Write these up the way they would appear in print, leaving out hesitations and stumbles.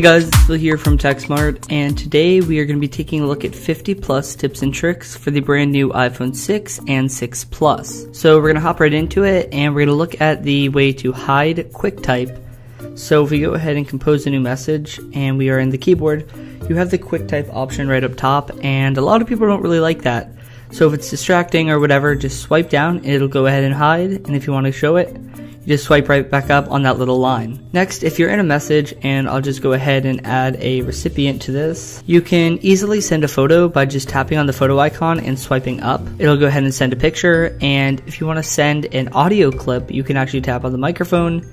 guys, it's Phil here from TechSmart, and today we are going to be taking a look at 50 plus tips and tricks for the brand new iPhone 6 and 6 Plus. So we're going to hop right into it, and we're going to look at the way to hide QuickType. So if we go ahead and compose a new message, and we are in the keyboard, you have the QuickType option right up top, and a lot of people don't really like that. So if it's distracting or whatever, just swipe down, it'll go ahead and hide, and if you want to show it, you just swipe right back up on that little line. Next, if you're in a message, and I'll just go ahead and add a recipient to this, you can easily send a photo by just tapping on the photo icon and swiping up. It'll go ahead and send a picture, and if you want to send an audio clip, you can actually tap on the microphone.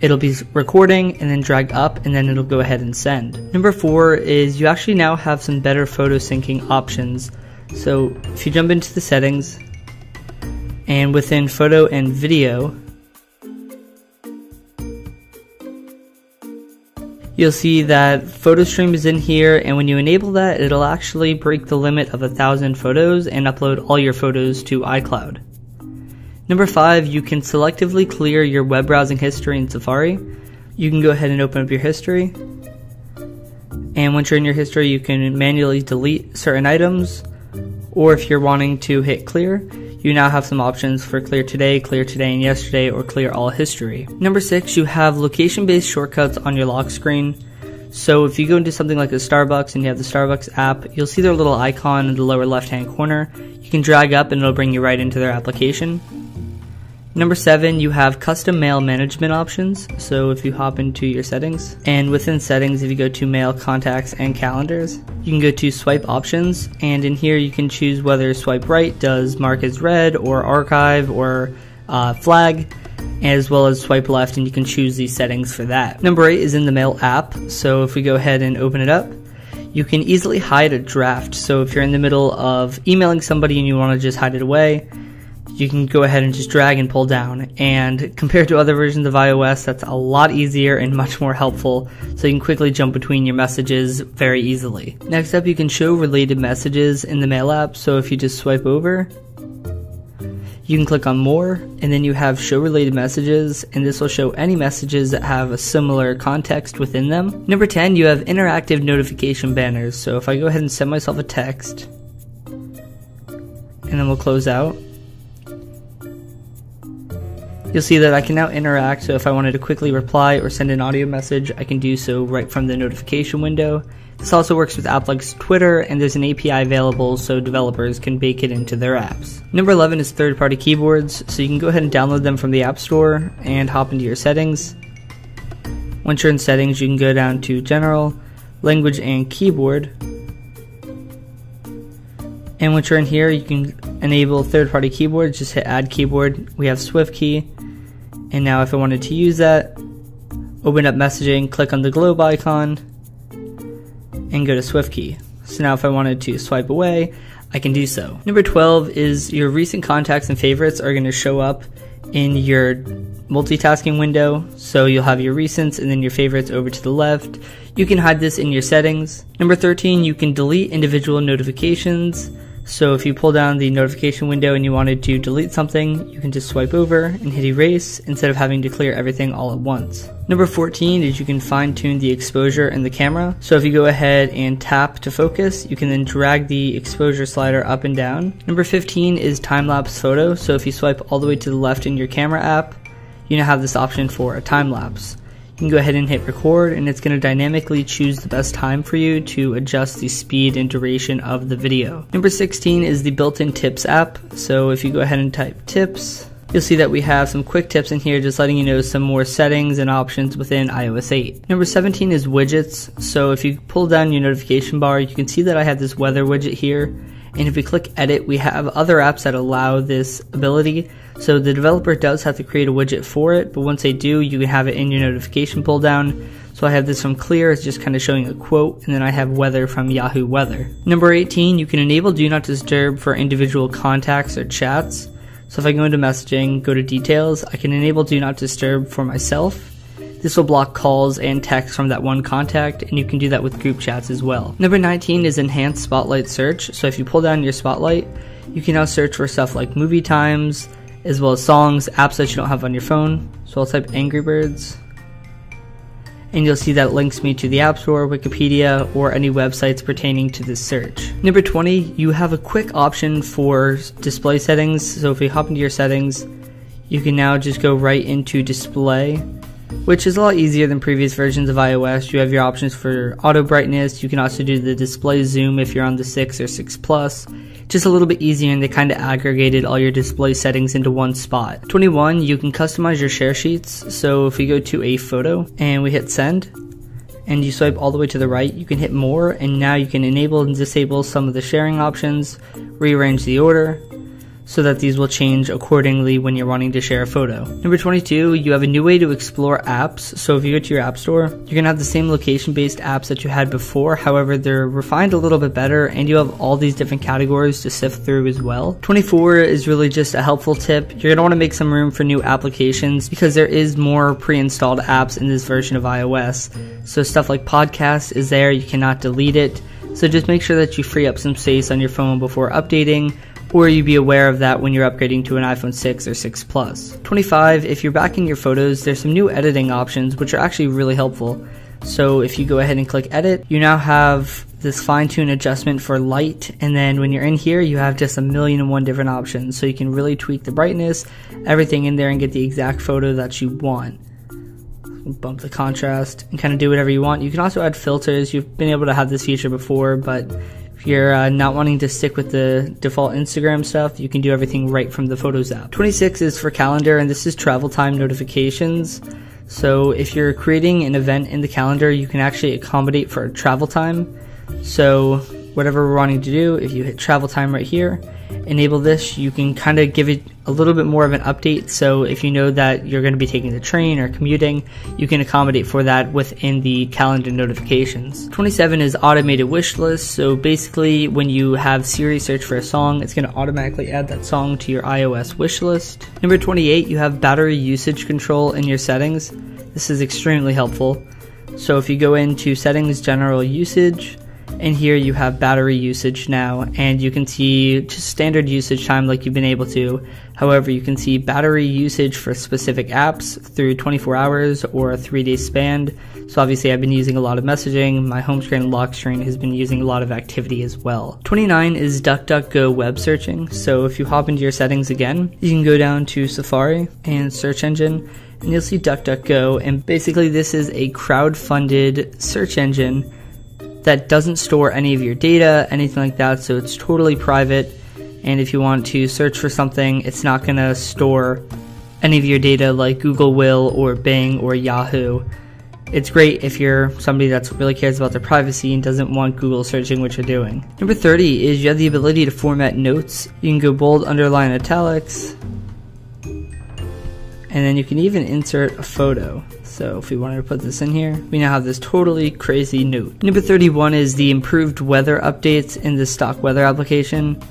It'll be recording and then drag up, and then it'll go ahead and send. Number 4 is you actually now have some better photo syncing options. So if you jump into the settings, and within photo and video, you'll see that photo stream is in here, and when you enable that, it'll actually break the limit of 1,000 photos and upload all your photos to iCloud. Number 5, you can selectively clear your web browsing history in Safari. You can go ahead and open up your history, and once you're in your history, you can manually delete certain items, or if you're wanting to hit clear, you now have some options for clear today and yesterday, or clear all history. Number 6, you have location-based shortcuts on your lock screen. So if you go into something like a Starbucks and you have the Starbucks app, you'll see their little icon in the lower left-hand corner. You can drag up and it'll bring you right into their application. Number 7, you have custom mail management options. So if you hop into your settings, and within settings, if you go to mail, contacts, and calendars, you can go to swipe options, and in here you can choose whether swipe right does mark as read, or archive, or flag, as well as swipe left, and you can choose these settings for that. Number 8 is in the mail app. So if we go ahead and open it up, you can easily hide a draft. So if you're in the middle of emailing somebody and you want to just hide it away, you can go ahead and just drag and pull down, and compared to other versions of iOS, that's a lot easier and much more helpful, so you can quickly jump between your messages very easily. Next up, you can show related messages in the mail app. So if you just swipe over, you can click on more, and then you have show related messages, and this will show any messages that have a similar context within them. Number 10, you have interactive notification banners. So if I go ahead and send myself a text, and then we'll close out, you'll see that I can now interact. So if I wanted to quickly reply or send an audio message, I can do so right from the notification window. This also works with apps like Twitter, and there's an API available so developers can bake it into their apps. Number 11 is third-party keyboards. So you can go ahead and download them from the App Store and hop into your settings. Once you're in settings, you can go down to General, Language, and Keyboard. And once you're in here, you can enable third-party keyboards. Just hit Add Keyboard. We have SwiftKey. And now if I wanted to use that, open up messaging, click on the globe icon, and go to SwiftKey. So now if I wanted to swipe away, I can do so. Number 12 is your recent contacts and favorites are going to show up in your multitasking window. So you'll have your recents and then your favorites over to the left. You can hide this in your settings. Number 13, you can delete individual notifications. So if you pull down the notification window and you wanted to delete something, you can just swipe over and hit erase instead of having to clear everything all at once. Number 14 is you can fine tune the exposure and the camera. So if you go ahead and tap to focus, you can then drag the exposure slider up and down. Number 15 is time-lapse photo. So if you swipe all the way to the left in your camera app, you now have this option for a time-lapse. You can go ahead and hit record, and it's going to dynamically choose the best time for you to adjust the speed and duration of the video. Number 16 is the built-in tips app. So if you go ahead and type tips, you'll see that we have some quick tips in here just letting you know some more settings and options within iOS 8. Number 17 is widgets. So if you pull down your notification bar, you can see that I have this weather widget here. And if we click edit, we have other apps that allow this ability. So the developer does have to create a widget for it, but once they do, you can have it in your notification pull down. So I have this from Clear, it's just kind of showing a quote, and then I have weather from Yahoo Weather. Number 18, you can enable Do Not Disturb for individual contacts or chats. So if I go into messaging, go to details, I can enable Do Not Disturb for myself. This will block calls and texts from that one contact, and you can do that with group chats as well. Number 19 is Enhanced Spotlight Search. So if you pull down your Spotlight, you can now search for stuff like movie times, as well as songs, apps that you don't have on your phone. So I'll type Angry Birds, and you'll see that it links me to the App Store, Wikipedia, or any websites pertaining to this search. Number 20, you have a quick option for display settings. So if you hop into your settings, you can now just go right into display, which is a lot easier than previous versions of iOS. You have your options for auto brightness. You can also do the display zoom if you're on the 6 or 6 Plus. Just a little bit easier, and they kind of aggregated all your display settings into one spot. 21, you can customize your share sheets. So if we go to a photo and we hit send, and you swipe all the way to the right, you can hit more, and now you can enable and disable some of the sharing options, rearrange the order, so that these will change accordingly when you're wanting to share a photo. Number 22, you have a new way to explore apps. So if you go to your app store, you're going to have the same location-based apps that you had before. However, they're refined a little bit better, and you have all these different categories to sift through as well. 24 is really just a helpful tip. You're going to want to make some room for new applications because there is more pre-installed apps in this version of iOS. So stuff like podcasts is there, you cannot delete it. So just make sure that you free up some space on your phone before updating, or you be aware of that when you're upgrading to an iPhone 6 or 6 Plus. 25, if you're back in your photos, there's some new editing options which are actually really helpful. So if you go ahead and click edit, you now have this fine-tune adjustment for light, and then when you're in here, you have just 1,000,001 different options. So you can really tweak the brightness, everything in there, and get the exact photo that you want. Bump the contrast and kind of do whatever you want. You can also add filters. You've been able to have this feature before, but if you're not wanting to stick with the default Instagram stuff, you can do everything right from the Photos app. 26 is for calendar, and this is travel time notifications. So if you're creating an event in the calendar, you can actually accommodate for travel time. So whatever we're wanting to do, if you hit travel time right here, enable this, you can kind of give it a little bit more of an update. So if you know that you're going to be taking the train or commuting, you can accommodate for that within the calendar notifications. 27 is automated wish list. So basically when you have Siri search for a song, it's going to automatically add that song to your iOS wish list. Number 28, you have battery usage control in your settings. This is extremely helpful. So if you go into settings, general usage, and here you have battery usage now, and you can see just standard usage time like you've been able to. However, you can see battery usage for specific apps through 24 hours or a 3-day span. So obviously I've been using a lot of messaging. My home screen and lock screen has been using a lot of activity as well. 29 is DuckDuckGo web searching. So if you hop into your settings again, you can go down to Safari and search engine, and you'll see DuckDuckGo, and basically this is a crowd-funded search engine that doesn't store any of your data, anything like that, so it's totally private. And if you want to search for something, it's not going to store any of your data like Google will, or Bing, or Yahoo. It's great if you're somebody that really cares about their privacy and doesn't want Google searching what you're doing. Number 30 is you have the ability to format notes. You can go bold, underline, italics, and then you can even insert a photo. So if we wanted to put this in here, we now have this totally crazy note. Number 31 is the improved weather updates in the stock weather application.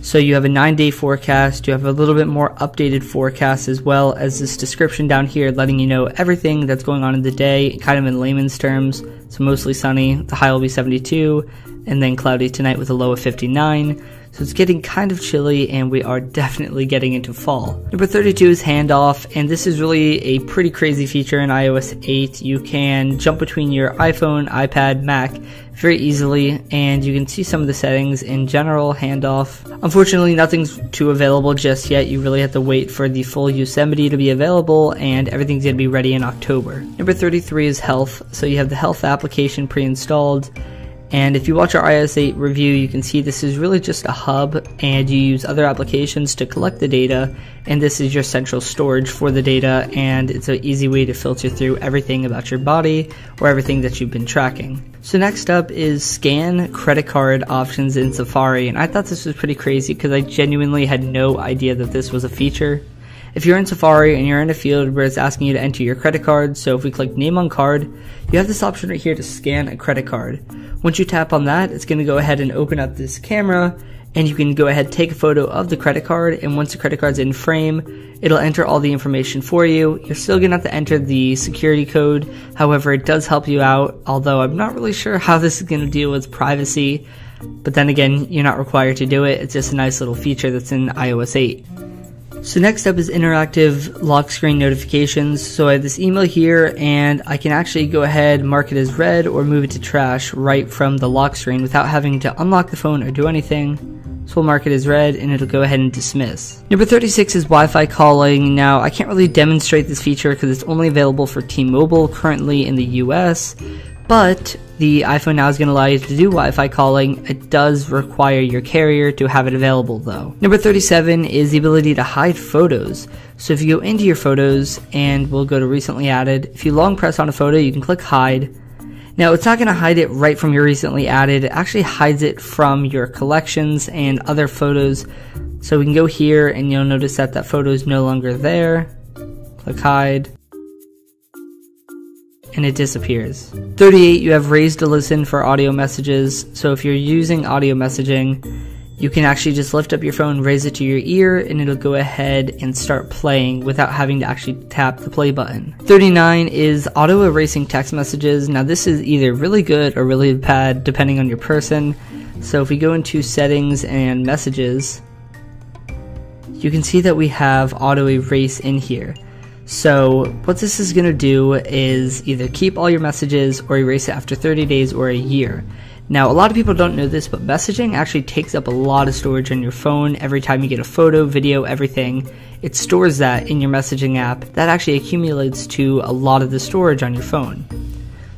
So you have a 9-day forecast, you have a little bit more updated forecast, as well as this description down here letting you know everything that's going on in the day, kind of in layman's terms. So mostly sunny, the high will be 72, and then cloudy tonight with a low of 59. So it's getting kind of chilly, and we are definitely getting into fall. Number 32 is handoff, and this is really a pretty crazy feature in iOS 8. You can jump between your iPhone, iPad, Mac very easily, and you can see some of the settings in general, handoff. Unfortunately, nothing's too available just yet. You really have to wait for the full Yosemite to be available, and everything's going to be ready in October. Number 33 is health. So you have the health application pre-installed. And if you watch our iOS 8 review, you can see this is really just a hub, and you use other applications to collect the data, and this is your central storage for the data, and it's an easy way to filter through everything about your body or everything that you've been tracking. So next up is scan credit card options in Safari, and I thought this was pretty crazy because I genuinely had no idea that this was a feature. If you're in Safari and you're in a field where it's asking you to enter your credit card, so if we click name on card, you have this option right here to scan a credit card. Once you tap on that, it's going to go ahead and open up this camera, and you can go ahead, take a photo of the credit card, and once the credit card's in frame, it'll enter all the information for you. You're still going to have to enter the security code. However, it does help you out, although I'm not really sure how this is going to deal with privacy. But then again, you're not required to do it. It's just a nice little feature that's in iOS 8. So next up is interactive lock screen notifications. So I have this email here, and I can actually go ahead, mark it as read, or move it to trash right from the lock screen without having to unlock the phone or do anything. So we'll mark it as read, and it'll go ahead and dismiss. Number 36 is Wi-Fi calling. Now I can't really demonstrate this feature because it's only available for T-Mobile currently in the US, but the iPhone now is going to allow you to do Wi-Fi calling. It does require your carrier to have it available though. Number 37 is the ability to hide photos. So if you go into your photos, and we'll go to recently added, if you long press on a photo, you can click hide. Now it's not going to hide it right from your recently added, it actually hides it from your collections and other photos. So we can go here and you'll notice that that photo is no longer there. Click hide. And it disappears. 38, you have raise to listen for audio messages. So if you're using audio messaging, you can actually just lift up your phone, raise it to your ear, and it'll go ahead and start playing without having to actually tap the play button. 39 is auto erasing text messages. Now this is either really good or really bad depending on your person. So if we go into settings and messages, you can see that we have auto erase in here. So what this is going to do is either keep all your messages or erase it after 30 days or a year. Now a lot of people don't know this, but messaging actually takes up a lot of storage on your phone. Every time you get a photo, video, everything, it stores that in your messaging app. That actually accumulates to a lot of the storage on your phone.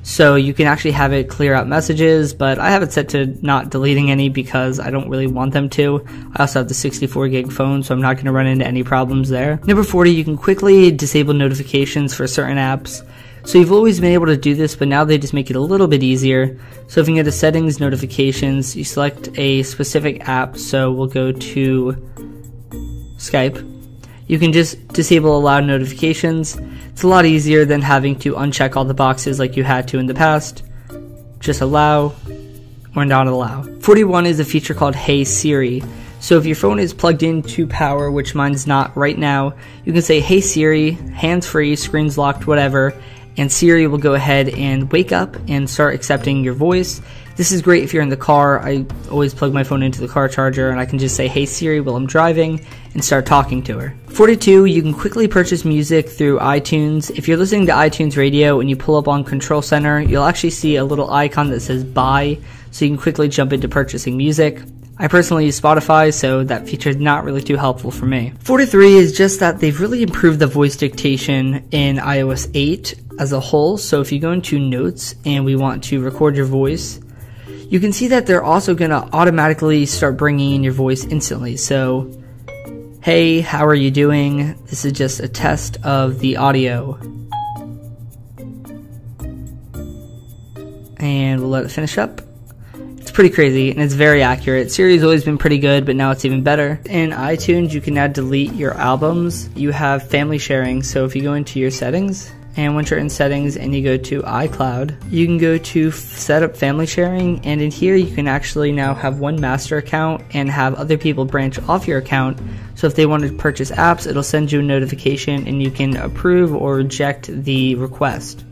So you can actually have it clear out messages, but I have it set to not deleting any because I don't really want them to. I also have the 64 gig phone, so I'm not going to run into any problems there. Number 40, you can quickly disable notifications for certain apps. So you've always been able to do this, but now they just make it a little bit easier. So if you go to settings, notifications, you select a specific app, so we'll go to Skype. You can just disable allow notifications. It's a lot easier than having to uncheck all the boxes like you had to in the past. Just allow or not allow. 41 is a feature called Hey Siri. So if your phone is plugged into power, which mine's not right now, you can say Hey Siri, hands-free, screen's locked, whatever, and Siri will go ahead and wake up and start accepting your voice. This is great if you're in the car. I always plug my phone into the car charger and I can just say Hey Siri while I'm driving and start talking to her. 42, you can quickly purchase music through iTunes. If you're listening to iTunes Radio and you pull up on Control Center, you'll actually see a little icon that says buy, so you can quickly jump into purchasing music. I personally use Spotify, so that feature is not really too helpful for me. 43 is just that they've really improved the voice dictation in iOS 8 as a whole. So if you go into Notes and we want to record your voice, you can see that they're also going to automatically start bringing in your voice instantly. So, hey, how are you doing? This is just a test of the audio. And we'll let it finish up. It's pretty crazy and it's very accurate. Siri's always been pretty good, but now it's even better. In iTunes, you can now delete your albums. You have family sharing, so if you go into your settings, and once you're in settings and you go to iCloud, you can go to set up family sharing, and in here you can actually now have one master account and have other people branch off your account. So if they want to purchase apps, it'll send you a notification and you can approve or reject the request.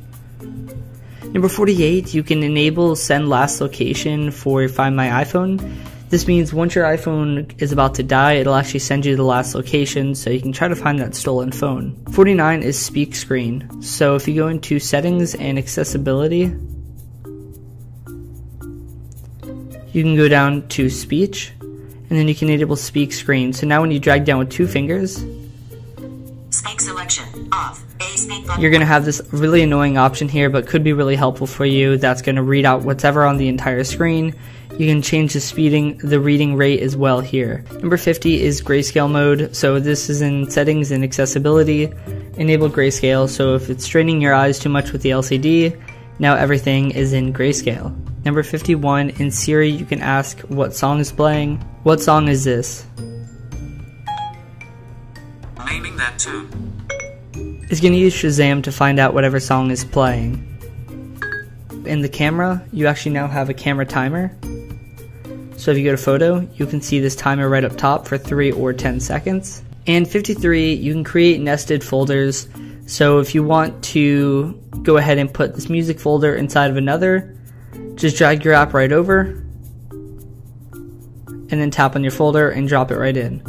Number 48, you can enable send last location for Find My iPhone. This means once your iPhone is about to die, it'll actually send you the last location so you can try to find that stolen phone. 49 is speak screen. So if you go into settings and accessibility, you can go down to speech and then you can enable speak screen. So now when you drag down with two fingers, speak selection off. You're going to have this really annoying option here, but could be really helpful for you. That's going to read out whatever on the entire screen. You can change the reading rate as well here. Number 50 is grayscale mode. So this is in settings and accessibility. Enable grayscale. So if it's straining your eyes too much with the LCD, now everything is in grayscale. Number 51, in Siri, you can ask what song is playing. What song is this? Naming that tune. It's going to use Shazam to find out whatever song is playing. In the camera, you actually now have a camera timer. So if you go to photo, you can see this timer right up top for 3 or 10 seconds. And 53, you can create nested folders. So if you want to go ahead and put this music folder inside of another, just drag your app right over and then tap on your folder and drop it right in.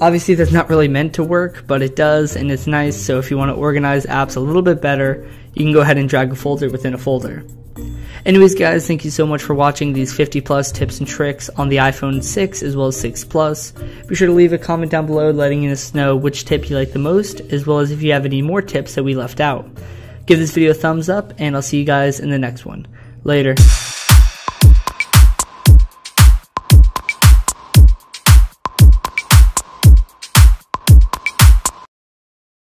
Obviously that's not really meant to work, but it does and it's nice, so if you want to organize apps a little bit better, you can go ahead and drag a folder within a folder. Anyways guys, thank you so much for watching these 50 plus tips and tricks on the iPhone 6 as well as 6 Plus. Be sure to leave a comment down below letting us know which tip you like the most, as well as if you have any more tips that we left out. Give this video a thumbs up and I'll see you guys in the next one. Later.